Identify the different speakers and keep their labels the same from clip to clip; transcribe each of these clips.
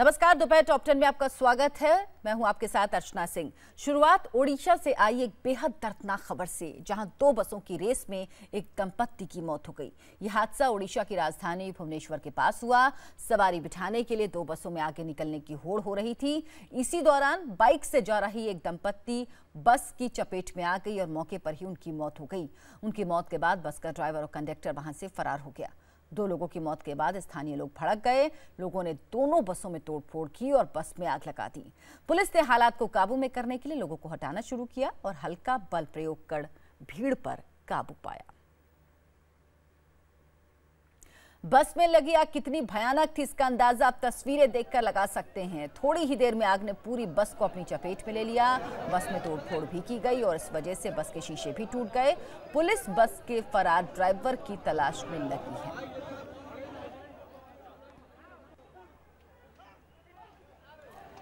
Speaker 1: नमस्कार, दोपहर टॉप 10 में आपका स्वागत है। मैं हूं आपके साथ अर्चना सिंह। शुरुआत ओडिशा से आई एक बेहद दर्दनाक खबर से, जहां दो बसों की रेस में एक दंपत्ति की मौत हो गई। यह हादसा ओडिशा की राजधानी भुवनेश्वर के पास हुआ। सवारी बिठाने के लिए दो बसों में आगे निकलने की होड़ हो रही थी। इसी दौरान बाइक से जा रही एक दंपत्ति बस की चपेट में आ गई और मौके पर ही उनकी मौत हो गई। उनकी मौत के बाद बस का ड्राइवर और कंडक्टर वहां से फरार हो गया। दो लोगों की मौत के बाद स्थानीय लोग भड़क गए। लोगों ने दोनों बसों में तोड़फोड़ की और बस में आग लगा दी। पुलिस ने हालात को काबू में करने के लिए लोगों को हटाना शुरू किया और हल्का बल प्रयोग कर भीड़ पर काबू पाया। बस में लगी आग कितनी भयानक थी, इसका अंदाजा आप तस्वीरें देखकर लगा सकते हैं। थोड़ी ही देर में आग ने पूरी बस को अपनी चपेट में ले लिया। बस में तोड़फोड़ भी की गई और इस वजह से बस के शीशे भी टूट गए। पुलिस बस के फरार ड्राइवर की तलाश में लगी है।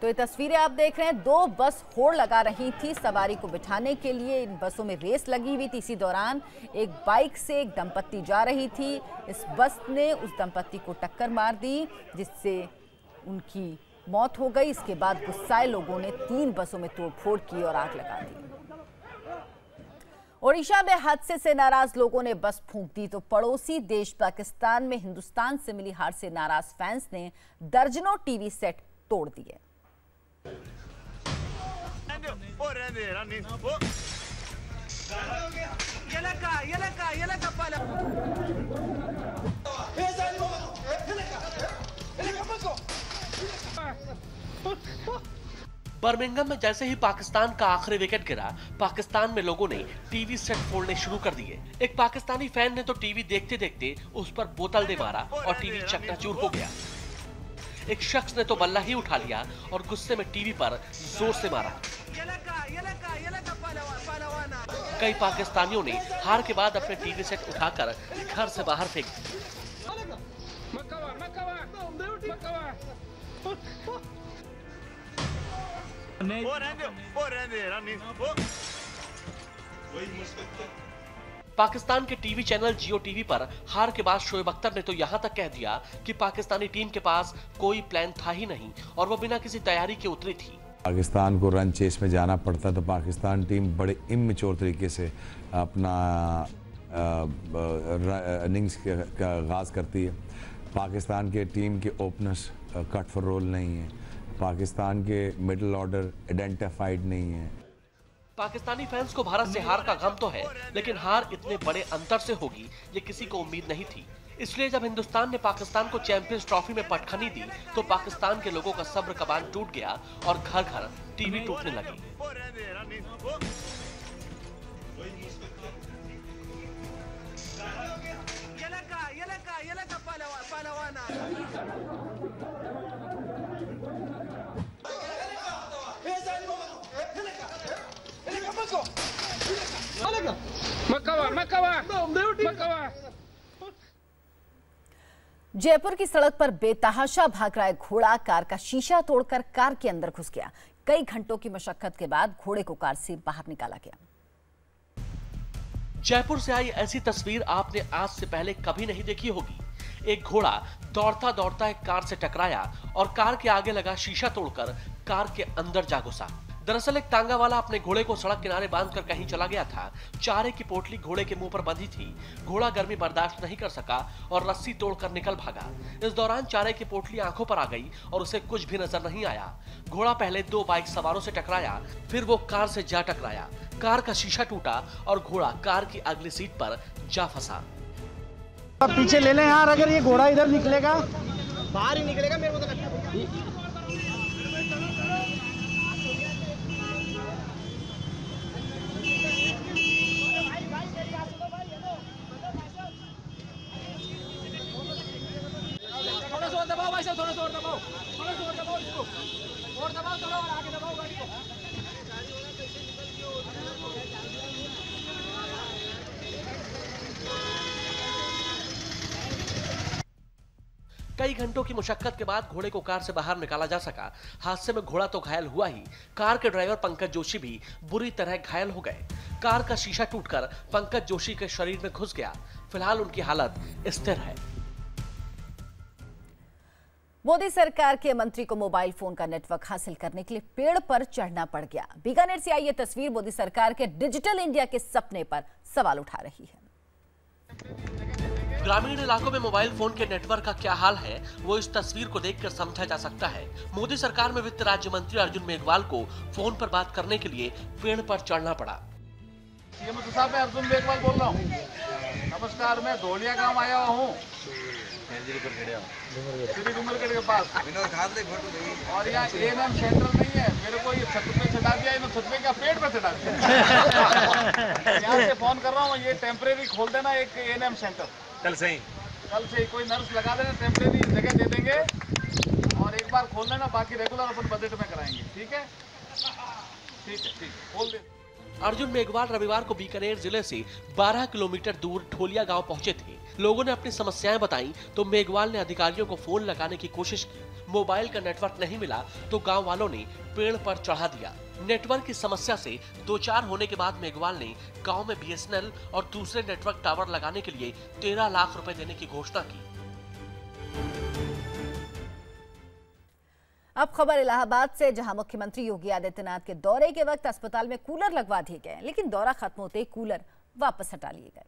Speaker 1: तो ये तस्वीरें आप देख रहे हैं, दो बस होड़ लगा रही थी सवारी को बिठाने के लिए। इन बसों में रेस लगी हुई थी। इसी दौरान एक बाइक से एक दंपत्ति जा रही थी। इस बस ने उस दंपत्ति को टक्कर मार दी, जिससे उनकी मौत हो गई। इसके बाद गुस्साए लोगों ने 3 बसों में तोड़फोड़ की और आग लगा दी। ओडिशा में हादसे से नाराज लोगों ने बस फूंक दी तो पड़ोसी देश पाकिस्तान में हिंदुस्तान से मिली हार से नाराज फैंस ने दर्जनों टीवी सेट तोड़ दिए।
Speaker 2: बर्मिंघम में जैसे ही पाकिस्तान का आखिरी विकेट गिरा, पाकिस्तान में लोगों ने टीवी सेट फोड़ने शुरू कर दिए। एक पाकिस्तानी फैन ने तो टीवी देखते देखते उस पर बोतल दे मारा और टीवी चकनाचूर हो गया। एक शख्स ने तो बल्ला ही उठा लिया और गुस्से में टीवी पर जोर से मारा। कई पाकिस्तानियों ने हार के बाद अपने टीवी सेट उठाकर घर से बाहर फेंक दिए। पाकिस्तान के टीवी चैनल जियो टीवी पर हार के बाद शोएब अख्तर ने तो यहां तक कह दिया कि पाकिस्तानी टीम के पास कोई प्लान था ही नहीं और वो बिना किसी तैयारी के उतरी थी।
Speaker 3: पाकिस्तान को रन चेस में जाना पड़ता तो पाकिस्तान टीम बड़े इमेच्योर तरीके से अपना इनिंग्स का आगाज करती है। पाकिस्तान के टीम के ओपनर्स कट फॉर रोल नहीं है। पाकिस्तान के मिडिल ऑर्डर आइडेंटिफाइड नहीं है।
Speaker 2: पाकिस्तानी फैंस को भारत से हार का गम तो है, लेकिन हार इतने बड़े अंतर से होगी ये किसी को उम्मीद नहीं थी। इसलिए जब हिंदुस्तान ने पाकिस्तान को चैंपियंस ट्रॉफी में पटखनी दी तो पाकिस्तान के लोगों का सब्र का बांध टूट गया और घर घर टीवी टूटने लगी।
Speaker 1: जयपुर की सड़क पर बेतहाशा भाग रहा घोड़ा कार का शीशा तोड़कर कार के अंदर घुस गया। कई घंटों की मशक्कत के बाद घोड़े को कार से बाहर निकाला गया।
Speaker 2: जयपुर से आई ऐसी तस्वीर आपने आज से पहले कभी नहीं देखी होगी। एक घोड़ा दौड़ता दौड़ता एक कार से टकराया और कार के आगे लगा शीशा तोड़कर कार के अंदर जा घुसा। दरअसल एक तांगा वाला अपने घोड़े को सड़क किनारे बांधकर कहीं चला गया था। चारे की पोटली घोड़े के मुंह पर बंधी थी। घोड़ा गर्मी बर्दाश्त नहीं कर सका और रस्सी तोड़कर निकल भागा। इस दौरान चारे की पोटली आंखों पर आ गई और उसे कुछ भी नजर नहीं आया। घोड़ा पहले 2 बाइक सवारों से टकराया, फिर वो कार से जा टकराया। कार का शीशा टूटा और घोड़ा कार की अगली सीट पर जा फंसा।
Speaker 4: आप पीछे ले लें यार, अगर ये घोड़ा इधर निकलेगा, बाहर ही निकलेगा मेरे को तो लगता है।
Speaker 5: थोड़ा सा और दबाओ इसको, और दबाओ थोड़ा और आगे दबाओ गाड़ी को।
Speaker 2: कई घंटों की मुशक्कत के बाद घोड़े को कार से बाहर निकाला जा सका। हादसे में घोड़ा तो घायल हुआ ही, कार के ड्राइवर पंकज जोशी भी बुरी तरह घायल हो गए। कार का शीशा टूटकर पंकज जोशी के शरीर में घुस गया। फिलहाल उनकी हालत स्थिर है।
Speaker 1: मोदी सरकार के मंत्री को मोबाइल फोन का नेटवर्क हासिल करने के लिए पेड़ पर चढ़ना पड़ गया। बीकानेर से आई ये तस्वीर मोदी सरकार के डिजिटल इंडिया के सपने पर सवाल उठा रही है।
Speaker 2: ग्रामीण इलाकों में मोबाइल फोन के नेटवर्क का क्या हाल है, वो इस तस्वीर को देखकर समझा जा सकता है। मोदी सरकार में वित्त राज्य मंत्री अर्जुन मेघवाल को फोन पर बात करने के लिए पेड़ पर चढ़ना पड़ा।
Speaker 6: सीएम साहब, मैं अर्जुन मेघवाल बोल रहा हूँ। नमस्कार, मैं धोलिया गांव आया हुआ हूँ, श्री डूमरगढ़ के पास, और यहाँ एएनएम सेंटर नहीं है। मेरे को ये छत पे चढ़ा दिया, इन्होंने छत पे क्या पेड़ पे चढ़ा दिया। यहाँ से फोन कर रहा हूँ, ये टेम्परेरी खोल देना एक एएनएम सेंटर। कल से ही कोई नर्स लगा देना, टेम्परेरी जगह दे देंगे और एक बार खोल देना, बाकी रेगुलर अपन बजट में कराएंगे। ठीक है, खोल दे।
Speaker 2: अर्जुन मेघवाल रविवार को बीकानेर जिले से 12 किलोमीटर दूर ढोलिया गांव पहुंचे थे। लोगों ने अपनी समस्याएं बताई तो मेघवाल ने अधिकारियों को फोन लगाने की कोशिश की। मोबाइल का नेटवर्क नहीं मिला तो गांव वालों ने पेड़ पर चढ़ा दिया। नेटवर्क की समस्या से दो चार होने के बाद मेघवाल ने गांव में बीएसएनएल और दूसरे नेटवर्क टावर लगाने के लिए 13 लाख रुपए देने की घोषणा की।
Speaker 1: अब खबर इलाहाबाद से, जहां मुख्यमंत्री योगी आदित्यनाथ के दौरे के वक्त अस्पताल में कूलर लगवा दिए गए, लेकिन दौरा खत्म होते ही कूलर वापस हटा लिए गए।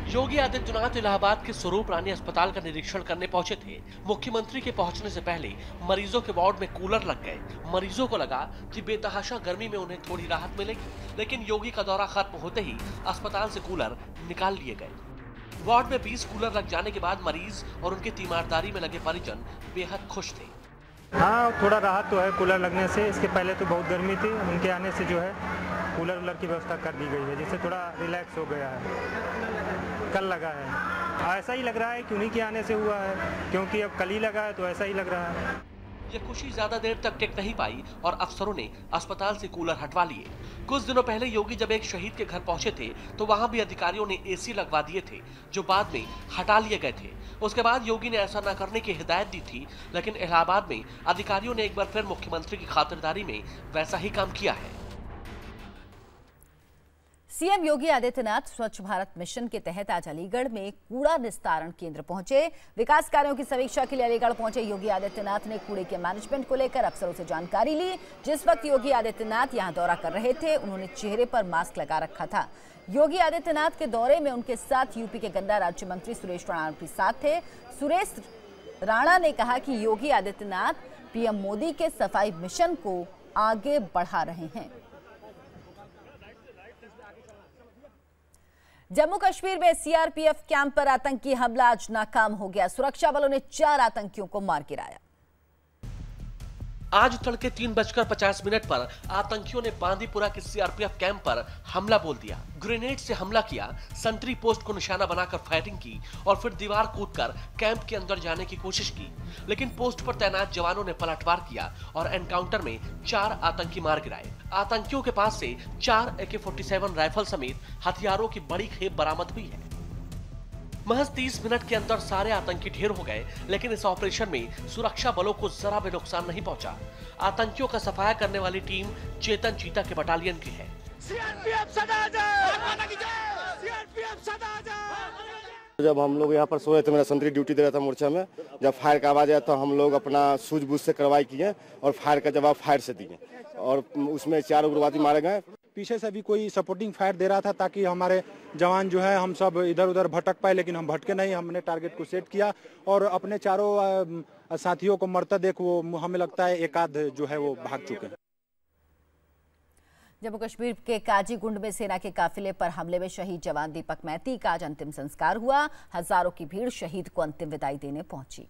Speaker 2: योगी आदित्यनाथ इलाहाबाद के स्वरूप रानी अस्पताल का निरीक्षण करने पहुंचे थे। मुख्यमंत्री के पहुंचने से पहले मरीजों के वार्ड में कूलर लग गए। मरीजों को लगा कि बेतहाशा गर्मी में उन्हें थोड़ी राहत मिलेगी, लेकिन योगी का दौरा खत्म होते ही अस्पताल से कूलर निकाल लिए गए। वार्ड में 20 कूलर लग जाने के बाद मरीज और उनके तीमारदारी में लगे परिजन बेहद खुश थे।
Speaker 7: हाँ, थोड़ा राहत तो है कूलर लगने से। इसके पहले तो बहुत गर्मी थी, उनके आने से जो है कूलर की व्यवस्था कर दी गई है, जिससे थोड़ा रिलैक्स हो गया है। कल लगा है, ऐसा ही लग रहा है कि उन्हीं के आने से हुआ है, क्योंकि अब कल ही लगा है तो ऐसा ही लग रहा है।
Speaker 2: ये खुशी ज्यादा देर तक टिक नहीं पाई और अफसरों ने अस्पताल से कूलर हटवा लिए। कुछ दिनों पहले योगी जब एक शहीद के घर पहुंचे थे तो वहां भी अधिकारियों ने एसी लगवा दिए थे, जो बाद में हटा लिए गए थे। उसके बाद योगी ने ऐसा न करने की हिदायत दी थी, लेकिन इलाहाबाद में अधिकारियों ने एक बार फिर मुख्यमंत्री की खातिरदारी में वैसा ही काम किया है।
Speaker 1: सीएम योगी आदित्यनाथ स्वच्छ भारत मिशन के तहत आज अलीगढ़ में कूड़ा निस्तारण केंद्र पहुंचे। विकास कार्यों की समीक्षा के लिए अलीगढ़ पहुंचे योगी आदित्यनाथ ने कूड़े के मैनेजमेंट को लेकर अफसरों से जानकारी ली। जिस वक्त योगी आदित्यनाथ यहां दौरा कर रहे थे, उन्होंने चेहरे पर मास्क लगा रखा था। योगी आदित्यनाथ के दौरे में उनके साथ यूपी के गन्ना राज्य मंत्री सुरेश राणा भी साथ थे। सुरेश राणा ने कहा कि योगी आदित्यनाथ पीएम मोदी के सफाई मिशन को आगे बढ़ा रहे हैं। जम्मू कश्मीर में सीआरपीएफ कैंप पर आतंकी हमला आज नाकाम हो गया। सुरक्षा बलों ने 4 आतंकियों को मार गिराया।
Speaker 2: आज तड़के 3:50 पर आतंकियों ने बांदीपुरा के सीआरपीएफ कैंप पर हमला बोल दिया। ग्रेनेड से हमला किया, संतरी पोस्ट को निशाना बनाकर फायरिंग की और फिर दीवार कूदकर कैंप के अंदर जाने की कोशिश की, लेकिन पोस्ट पर तैनात जवानों ने पलटवार किया और एनकाउंटर में 4 आतंकी मार गिराए। आतंकियों के पास से 4 AK-47 राइफल समेत हथियारों की बड़ी खेप बरामद हुई है। महज 30 मिनट के अंदर सारे आतंकी ढेर हो गए, लेकिन इस ऑपरेशन में सुरक्षा बलों को जरा भी नुकसान नहीं पहुंचा। आतंकियों का सफाया करने वाली टीम चेतन चीता के बटालियन की है।
Speaker 8: जब हम लोग यहाँ पर सोए थे, मेरा संतरी ड्यूटी दे रहा था मोर्चा में, जब फायर का आवाज आया तो हम लोग अपना सूझबूझ से कार्रवाई किए और फायर का जवाब फायर से दिए और उसमें 4 उग्रवादी मारे गए।
Speaker 7: पीछे से भी कोई सपोर्टिंग फायर दे रहा था ताकि हमारे जवान जो है हम सब इधर उधर भटक पाए, लेकिन हम भटके नहीं। हमने टारगेट को सेट किया और अपने चारों साथियों को मरता देख वो हमें लगता है एक आध जो है वो भाग चुके हैं।
Speaker 1: जम्मू कश्मीर के काजीगुंड में सेना के काफिले पर हमले में शहीद जवान दीपक मैती का आज अंतिम संस्कार हुआ। हजारों की भीड़ शहीद को अंतिम विदाई देने पहुंची।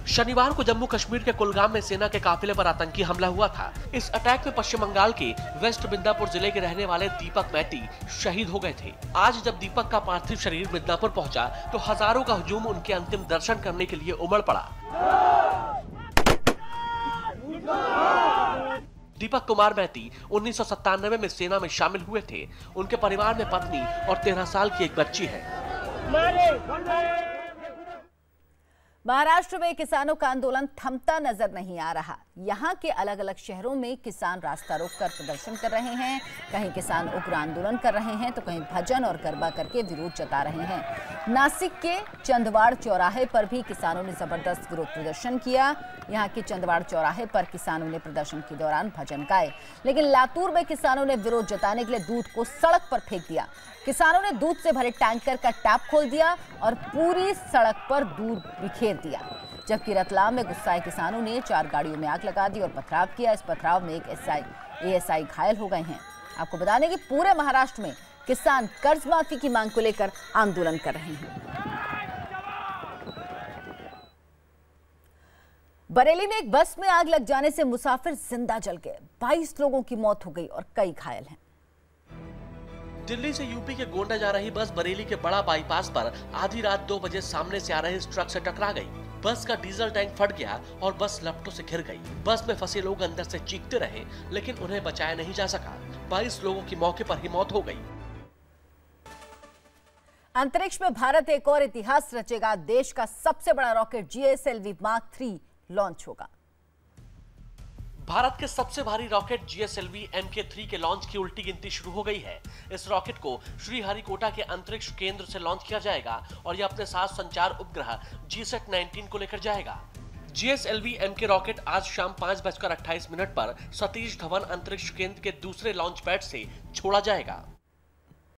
Speaker 2: शनिवार को जम्मू कश्मीर के कुलगाम में सेना के काफिले पर आतंकी हमला हुआ था। इस अटैक में पश्चिम बंगाल के वेस्ट मिदनापुर जिले के रहने वाले दीपक मैती शहीद हो गए थे। आज जब दीपक का पार्थिव शरीर मिदनापुर पहुंचा तो हजारों का हुजूम उनके अंतिम दर्शन करने के लिए उमड़ पड़ा। दीपक कुमार मैती 1997 में सेना में शामिल हुए थे। उनके परिवार में पत्नी और 13 साल की एक बच्ची है।
Speaker 1: महाराष्ट्र में किसानों का आंदोलन थमता नजर नहीं आ रहा। यहाँ के अलग अलग शहरों में किसान रास्ता रोक कर प्रदर्शन कर रहे हैं। कहीं किसान उग्र आंदोलन कर रहे हैं तो कहीं भजन और गरबा करके विरोध जता रहे हैं। नासिक के चंदवाड़ चौराहे पर भी किसानों ने जबरदस्त विरोध प्रदर्शन किया। यहाँ के चंदवाड़ चौराहे पर किसानों ने प्रदर्शन के दौरान भजन गाए, लेकिन लातूर में किसानों ने विरोध जताने के लिए दूध को सड़क पर फेंक दिया। किसानों ने दूध से भरे टैंकर का टैप खोल दिया और पूरी सड़क पर दूध बिखेर दिया। जबकि रतलाम में गुस्साए किसानों ने 4 गाड़ियों में आग लगा दी और पथराव किया। इस पथराव में एक एएसआई घायल हो गए हैं। आपको बता दें कि पूरे महाराष्ट्र में किसान कर्ज माफी की मांग को लेकर आंदोलन कर रहे हैं। बरेली में एक बस में आग लग जाने से मुसाफिर जिंदा जल गए। 22 लोगों की मौत हो गई और कई घायल हैं।
Speaker 2: दिल्ली से यूपी के गोंडा जा रही बस बरेली के बड़ा बाईपास पर आधी रात 2 बजे सामने से आ रहे इस ट्रक से टकरा गई। बस का डीजल टैंक फट गया और बस लपटों से घिर गई। बस में फंसे लोग अंदर से चीखते रहे, लेकिन उन्हें बचाया नहीं जा सका। 22 लोगों की मौके पर ही मौत हो गई।
Speaker 1: अंतरिक्ष में भारत एक और इतिहास रचेगा। देश का सबसे बड़ा रॉकेट GSLV Mark 3 लॉन्च होगा।
Speaker 2: भारत के सबसे भारी रॉकेट GSLV Mk3 के लॉन्च की उल्टी गिनती शुरू हो गई है। इस रॉकेट को श्रीहरिकोटा के अंतरिक्ष केंद्र से लॉन्च किया जाएगा और यह अपने साथ संचार उपग्रह GSAT-19 को लेकर जाएगा। GSLV Mk रॉकेट आज शाम 5:28 पर सतीश धवन अंतरिक्ष केंद्र के दूसरे लॉन्च पैड से छोड़ा जाएगा।